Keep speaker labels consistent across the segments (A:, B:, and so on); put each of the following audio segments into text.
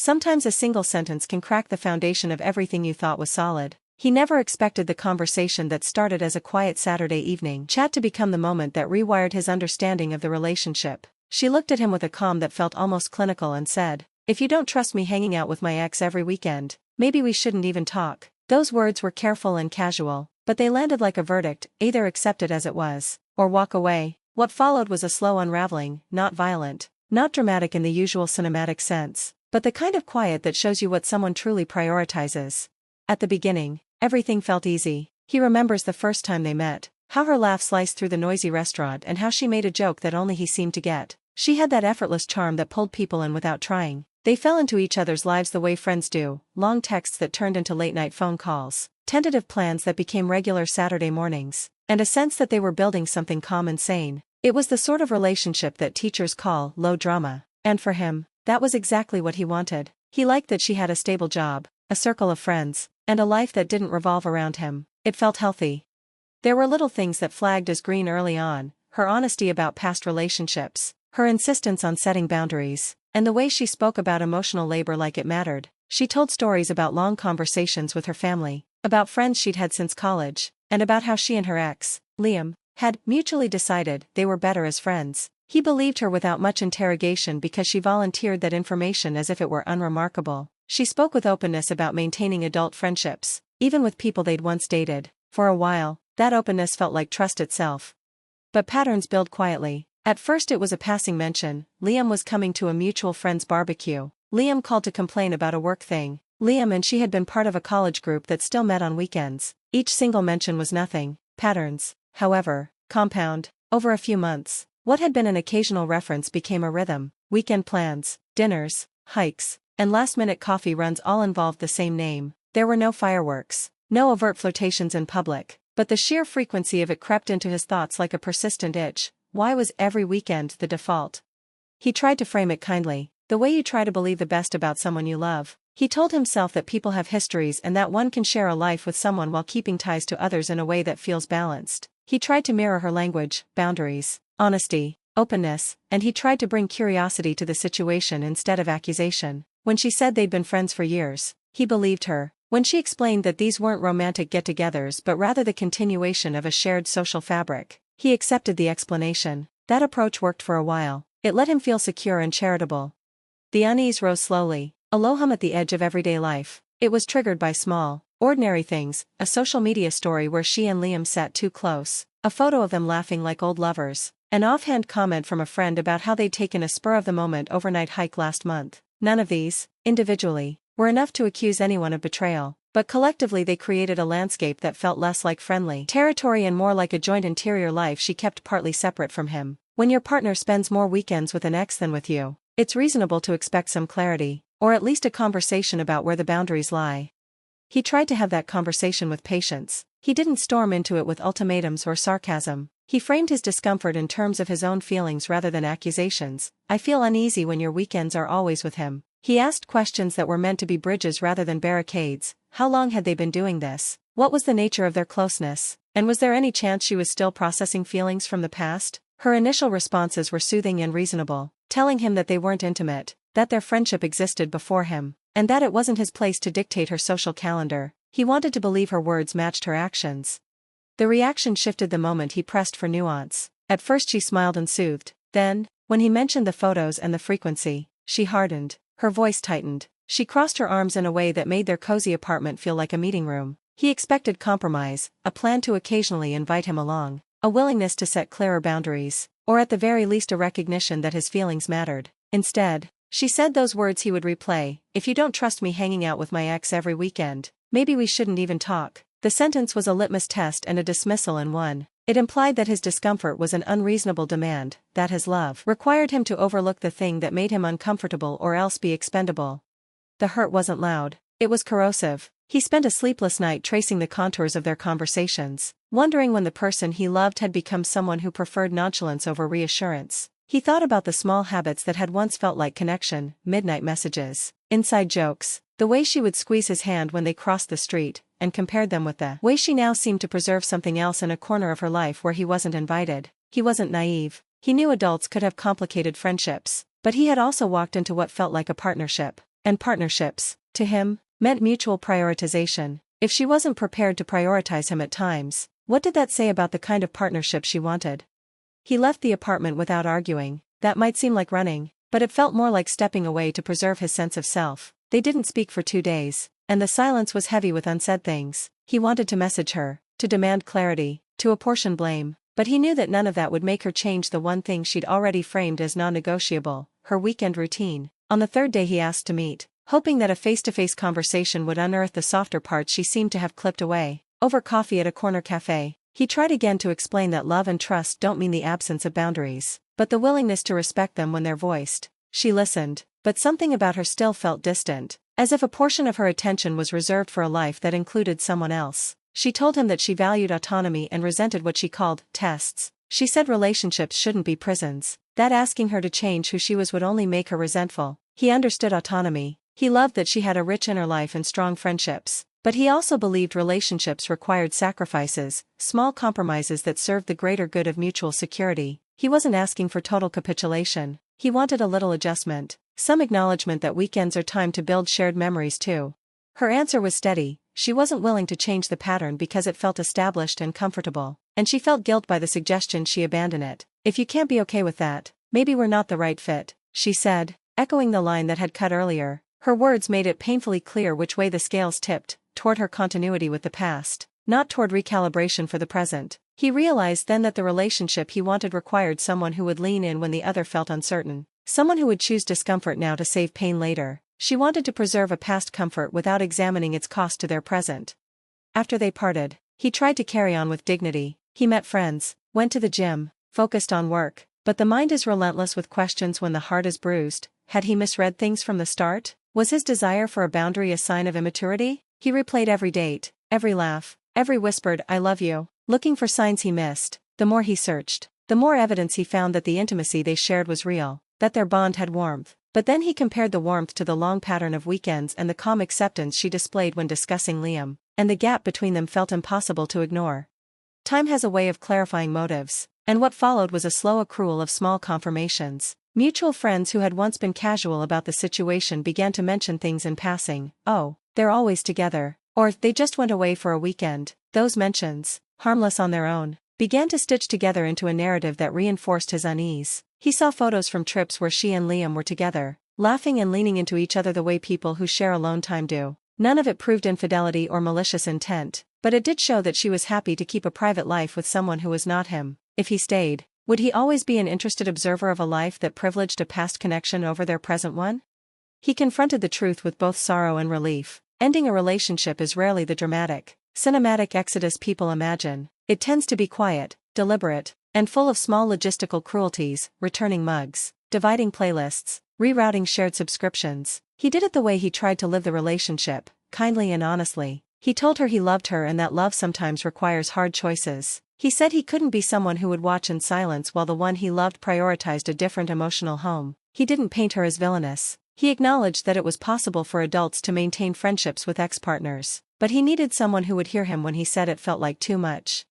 A: Sometimes a single sentence can crack the foundation of everything you thought was solid. He never expected the conversation that started as a quiet Saturday evening chat to become the moment that rewired his understanding of the relationship. She looked at him with a calm that felt almost clinical and said, "If you don't trust me hanging out with my ex every weekend, maybe we shouldn't even talk." Those words were careful and casual, but they landed like a verdict: either accept it as it was, or walk away. What followed was a slow unraveling, not violent, not dramatic in the usual cinematic sense, but the kind of quiet that shows you what someone truly prioritizes. At the beginning, everything felt easy. He remembers the first time they met, how her laugh sliced through the noisy restaurant and how she made a joke that only he seemed to get. She had that effortless charm that pulled people in without trying. They fell into each other's lives the way friends do, long texts that turned into late-night phone calls, tentative plans that became regular Saturday mornings, and a sense that they were building something calm and sane. It was the sort of relationship that teachers call low drama, and for him, that was exactly what he wanted. He liked that she had a stable job, a circle of friends, and a life that didn't revolve around him. It felt healthy. There were little things that flagged as green early on: her honesty about past relationships, her insistence on setting boundaries, and the way she spoke about emotional labor like it mattered. She told stories about long conversations with her family, about friends she'd had since college, and about how she and her ex, Liam, had mutually decided they were better as friends. He believed her without much interrogation because she volunteered that information as if it were unremarkable. She spoke with openness about maintaining adult friendships, even with people they'd once dated. For a while, that openness felt like trust itself. But patterns build quietly. At first it was a passing mention: Liam was coming to a mutual friend's barbecue. Liam called to complain about a work thing. Liam and she had been part of a college group that still met on weekends. Each single mention was nothing. Patterns, however, compound. Over a few months, what had been an occasional reference became a rhythm. Weekend plans, dinners, hikes, and last-minute coffee runs all involved the same name. There were no fireworks, no overt flirtations in public, but the sheer frequency of it crept into his thoughts like a persistent itch. Why was every weekend the default? He tried to frame it kindly: the way you try to believe the best about someone you love. He told himself that people have histories and that one can share a life with someone while keeping ties to others in a way that feels balanced. He tried to mirror her language: boundaries, honesty, openness, and he tried to bring curiosity to the situation instead of accusation. When she said they'd been friends for years, he believed her. When she explained that these weren't romantic get-togethers but rather the continuation of a shared social fabric, he accepted the explanation. That approach worked for a while. It let him feel secure and charitable. The unease rose slowly, a low hum at the edge of everyday life. It was triggered by small, ordinary things: a social media story where she and Liam sat too close, a photo of them laughing like old lovers, an offhand comment from a friend about how they'd taken a spur-of-the-moment overnight hike last month. None of these, individually, were enough to accuse anyone of betrayal, but collectively they created a landscape that felt less like friendly territory and more like a joint interior life she kept partly separate from him. When your partner spends more weekends with an ex than with you, it's reasonable to expect some clarity, or at least a conversation about where the boundaries lie. He tried to have that conversation with patience. He didn't storm into it with ultimatums or sarcasm. He framed his discomfort in terms of his own feelings rather than accusations. "I feel uneasy when your weekends are always with him." He asked questions that were meant to be bridges rather than barricades. How long had they been doing this? What was the nature of their closeness? And was there any chance she was still processing feelings from the past? Her initial responses were soothing and reasonable, telling him that they weren't intimate, that their friendship existed before him, and that it wasn't his place to dictate her social calendar. He wanted to believe her words matched her actions. The reaction shifted the moment he pressed for nuance. At first she smiled and soothed. Then, when he mentioned the photos and the frequency, she hardened. Her voice tightened. She crossed her arms in a way that made their cozy apartment feel like a meeting room. He expected compromise, a plan to occasionally invite him along, a willingness to set clearer boundaries, or at the very least a recognition that his feelings mattered. Instead, she said those words he would replay: "If you don't trust me hanging out with my ex every weekend, maybe we shouldn't even talk." The sentence was a litmus test and a dismissal in one. It implied that his discomfort was an unreasonable demand, that his love required him to overlook the thing that made him uncomfortable or else be expendable. The hurt wasn't loud, it was corrosive. He spent a sleepless night tracing the contours of their conversations, wondering when the person he loved had become someone who preferred nonchalance over reassurance. He thought about the small habits that had once felt like connection: midnight messages, inside jokes, the way she would squeeze his hand when they crossed the street, and compared them with the way she now seemed to preserve something else in a corner of her life where he wasn't invited. He wasn't naive. He knew adults could have complicated friendships, but he had also walked into what felt like a partnership. And partnerships, to him, meant mutual prioritization. If she wasn't prepared to prioritize him at times, what did that say about the kind of partnership she wanted? He left the apartment without arguing. That might seem like running, but it felt more like stepping away to preserve his sense of self. They didn't speak for 2 days, and the silence was heavy with unsaid things. He wanted to message her, to demand clarity, to apportion blame, but he knew that none of that would make her change the one thing she'd already framed as non-negotiable, her weekend routine. On the 3rd day he asked to meet, hoping that a face-to-face conversation would unearth the softer parts she seemed to have clipped away. Over coffee at a corner cafe, he tried again to explain that love and trust don't mean the absence of boundaries, but the willingness to respect them when they're voiced. She listened, but something about her still felt distant, as if a portion of her attention was reserved for a life that included someone else. She told him that she valued autonomy and resented what she called tests. She said relationships shouldn't be prisons, that asking her to change who she was would only make her resentful. He understood autonomy. He loved that she had a rich inner life and strong friendships, but he also believed relationships required sacrifices, small compromises that served the greater good of mutual security. He wasn't asking for total capitulation. He wanted a little adjustment, some acknowledgement that weekends are time to build shared memories too. Her answer was steady. She wasn't willing to change the pattern because it felt established and comfortable, and she felt guilt by the suggestion she abandon it. If you can't be okay with that, maybe we're not the right fit, she said, echoing the line that had cut earlier. Her words made it painfully clear which way the scales tipped, toward her continuity with the past, not toward recalibration for the present. He realized then that the relationship he wanted required someone who would lean in when the other felt uncertain, someone who would choose discomfort now to save pain later. She wanted to preserve a past comfort without examining its cost to their present. After they parted, he tried to carry on with dignity. He met friends, went to the gym, focused on work, but the mind is relentless with questions when the heart is bruised. Had he misread things from the start? Was his desire for a boundary a sign of immaturity? He replayed every date, every laugh, every whispered "I love you," looking for signs he missed. The more he searched, the more evidence he found that the intimacy they shared was real, that their bond had warmth. But then he compared the warmth to the long pattern of weekends and the calm acceptance she displayed when discussing Liam, and the gap between them felt impossible to ignore. Time has a way of clarifying motives, and what followed was a slow accrual of small confirmations. Mutual friends who had once been casual about the situation began to mention things in passing. "Oh, they're always together," or "they just went away for a weekend." Those mentions, harmless on their own, began to stitch together into a narrative that reinforced his unease. He saw photos from trips where she and Liam were together, laughing and leaning into each other the way people who share alone time do. None of it proved infidelity or malicious intent, but it did show that she was happy to keep a private life with someone who was not him. If he stayed, would he always be an interested observer of a life that privileged a past connection over their present one? He confronted the truth with both sorrow and relief. Ending a relationship is rarely the dramatic, cinematic exodus people imagine. It tends to be quiet, deliberate, and full of small logistical cruelties, returning mugs, dividing playlists, rerouting shared subscriptions. He did it the way he tried to live the relationship, kindly and honestly. He told her he loved her and that love sometimes requires hard choices. He said he couldn't be someone who would watch in silence while the one he loved prioritized a different emotional home. He didn't paint her as villainous. He acknowledged that it was possible for adults to maintain friendships with ex-partners, but he needed someone who would hear him when he said it felt like too much.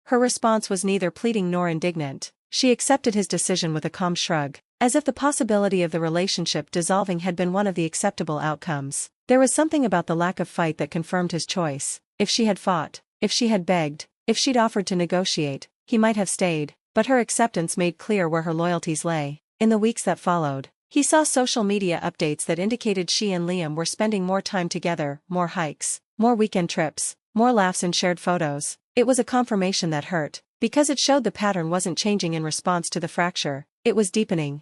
A: Her response was neither pleading nor indignant. She accepted his decision with a calm shrug, as if the possibility of the relationship dissolving had been one of the acceptable outcomes. There was something about the lack of fight that confirmed his choice. If she had fought, if she had begged, if she'd offered to negotiate, he might have stayed, but her acceptance made clear where her loyalties lay. In the weeks that followed, he saw social media updates that indicated she and Liam were spending more time together, more hikes, more weekend trips, more laughs and shared photos. It was a confirmation that hurt, because it showed the pattern wasn't changing in response to the fracture, it was deepening.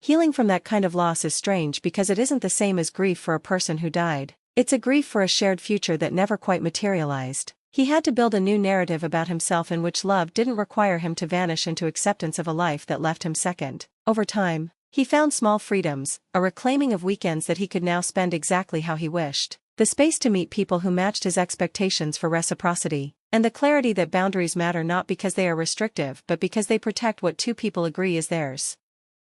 A: Healing from that kind of loss is strange because it isn't the same as grief for a person who died. It's a grief for a shared future that never quite materialized. He had to build a new narrative about himself in which love didn't require him to vanish into acceptance of a life that left him second. Over time, he found small freedoms, a reclaiming of weekends that he could now spend exactly how he wished, the space to meet people who matched his expectations for reciprocity, and the clarity that boundaries matter not because they are restrictive but because they protect what two people agree is theirs.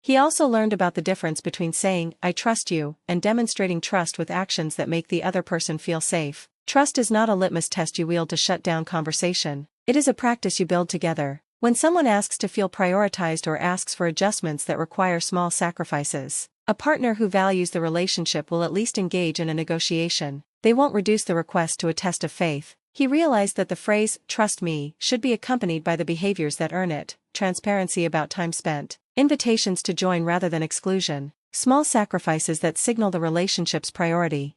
A: He also learned about the difference between saying, "I trust you," and demonstrating trust with actions that make the other person feel safe. Trust is not a litmus test you wield to shut down conversation. It is a practice you build together. When someone asks to feel prioritized or asks for adjustments that require small sacrifices, A partner who values the relationship will at least engage in a negotiation. They won't reduce the request to a test of faith. He realized that the phrase, "trust me," should be accompanied by the behaviors that earn it: transparency about time spent, invitations to join rather than exclusion, small sacrifices that signal the relationship's priority.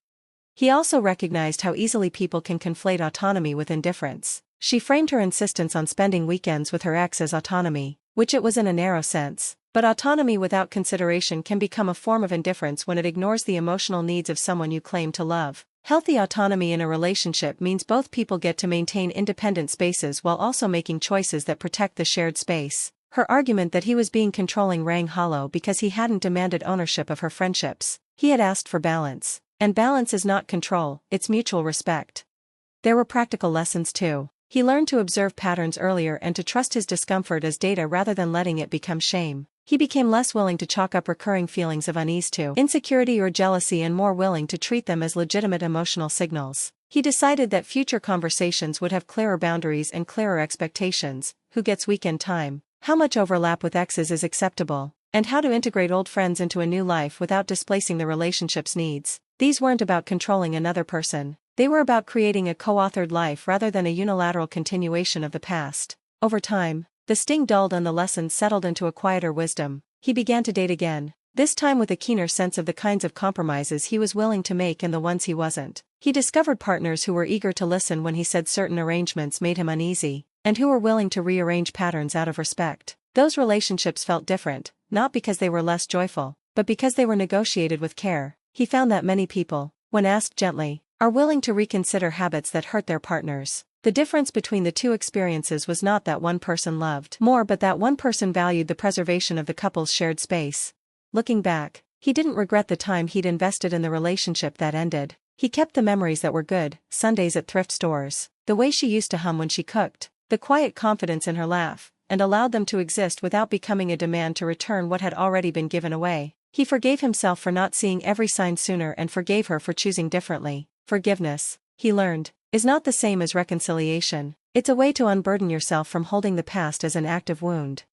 A: He also recognized how easily people can conflate autonomy with indifference. She framed her insistence on spending weekends with her ex as autonomy, which it was in a narrow sense. But autonomy without consideration can become a form of indifference when it ignores the emotional needs of someone you claim to love. Healthy autonomy in a relationship means both people get to maintain independent spaces while also making choices that protect the shared space. Her argument that he was being controlling rang hollow because he hadn't demanded ownership of her friendships. He had asked for balance. And balance is not control, it's mutual respect. There were practical lessons too. He learned to observe patterns earlier and to trust his discomfort as data rather than letting it become shame. He became less willing to chalk up recurring feelings of unease to insecurity or jealousy and more willing to treat them as legitimate emotional signals. He decided that future conversations would have clearer boundaries and clearer expectations: who gets weekend time, how much overlap with exes is acceptable, and how to integrate old friends into a new life without displacing the relationship's needs. These weren't about controlling another person. They were about creating a co-authored life rather than a unilateral continuation of the past. Over time, the sting dulled and the lessons settled into a quieter wisdom. He began to date again, this time with a keener sense of the kinds of compromises he was willing to make and the ones he wasn't. He discovered partners who were eager to listen when he said certain arrangements made him uneasy, and who were willing to rearrange patterns out of respect. Those relationships felt different, not because they were less joyful, but because they were negotiated with care. He found that many people, when asked gently, are willing to reconsider habits that hurt their partners. The difference between the two experiences was not that one person loved more but that one person valued the preservation of the couple's shared space. Looking back, he didn't regret the time he'd invested in the relationship that ended. He kept the memories that were good: Sundays at thrift stores, the way she used to hum when she cooked, the quiet confidence in her laugh, and allowed them to exist without becoming a demand to return what had already been given away. He forgave himself for not seeing every sign sooner and forgave her for choosing differently. Forgiveness, he learned, is not the same as reconciliation. It's a way to unburden yourself from holding the past as an active wound.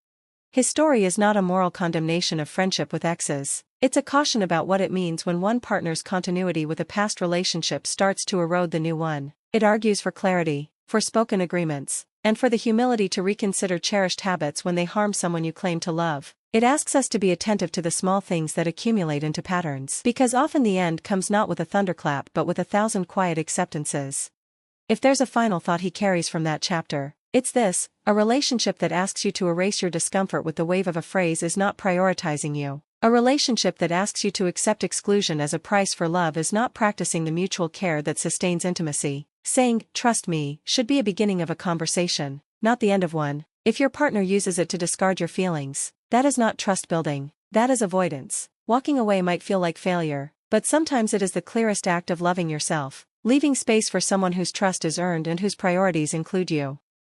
A: His story is not a moral condemnation of friendship with exes. It's a caution about what it means when one partner's continuity with a past relationship starts to erode the new one. It argues for clarity, for spoken agreements, and for the humility to reconsider cherished habits when they harm someone you claim to love. It asks us to be attentive to the small things that accumulate into patterns, because often the end comes not with a thunderclap but with 1,000 quiet acceptances. If there's a final thought he carries from that chapter, it's this: a relationship that asks you to erase your discomfort with the wave of a phrase is not prioritizing you. A relationship that asks you to accept exclusion as a price for love is not practicing the mutual care that sustains intimacy. Saying, "Trust me," should be a beginning of a conversation, not the end of one. If your partner uses it to discard your feelings, that is not trust building, that is avoidance. Walking away might feel like failure, but sometimes it is the clearest act of loving yourself, leaving space for someone whose trust is earned and whose priorities include you.